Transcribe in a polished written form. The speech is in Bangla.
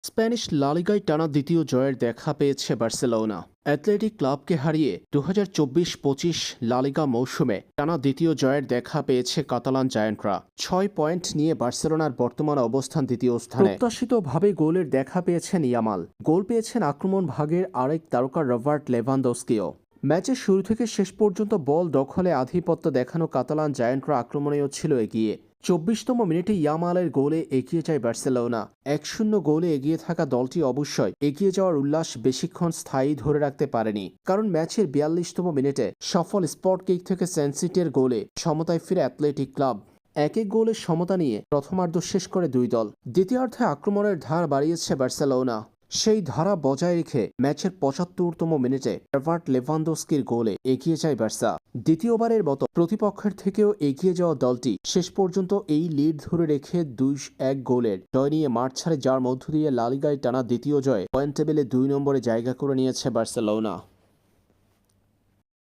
স্প্যানিশ লা লিগায় টানা দ্বিতীয় জয়ের দেখা পেয়েছে বার্সেলোনা। অ্যাথলেটিক ক্লাবকে হারিয়ে ২০২৪-২৫ লা লিগা মৌসুমে টানা দ্বিতীয় জয়ের দেখা পেয়েছে কাতালান জায়ান্টরা। ৬ পয়েন্ট নিয়ে বার্সেলোনার বর্তমান অবস্থান দ্বিতীয় স্থানে। প্রত্যাশিতভাবে গোলের দেখা পেয়েছেন ইয়ামাল। গোল পেয়েছেন আক্রমণ ভাগের আরেক তারকা রবার্ট লেভানডস্কিও। ম্যাচের শুরু থেকে শেষ পর্যন্ত বল দখলে আধিপত্য দেখানো কাতালান জায়ান্টরা আক্রমণেও ছিল এগিয়ে। ২৪তম মিনিটে ইয়ামালের গোলে এগিয়ে যায় বার্সেলোনা। ১-০ গোলে এগিয়ে থাকা দলটি অবশ্যই এগিয়ে যাওয়ার উল্লাস বেশিক্ষণ স্থায়ী ধরে রাখতে পারেনি, কারণ ম্যাচের ৪২তম মিনিটে সফল স্পট কিক থেকে সেনসিটির গোলে সমতায় ফিরে অ্যাথলেটিক ক্লাব। ১-১ গোলের সমতা নিয়ে প্রথমার্ধ শেষ করে দুই দল। দ্বিতীয়ার্ধে আক্রমণের ধার বাড়িয়েছে বার্সেলোনা। সেই ধারা বজায় রেখে ম্যাচের ৭৫তম মিনিটে রবার্ট লেভানডস্কির গোলে এগিয়ে যায় বার্সা। দ্বিতীয়বারের মতো প্রতিপক্ষের থেকেও এগিয়ে যাওয়া দলটি শেষ পর্যন্ত এই লিড ধরে রেখে ২-১ গোলের জয় নিয়ে মাঠ ছাড়ে, যার মধ্য দিয়ে লা লিগায় টানা দ্বিতীয় জয়ে পয়েন্ট টেবিলে ২ নম্বরে জায়গা করে নিয়েছে বার্সেলোনা।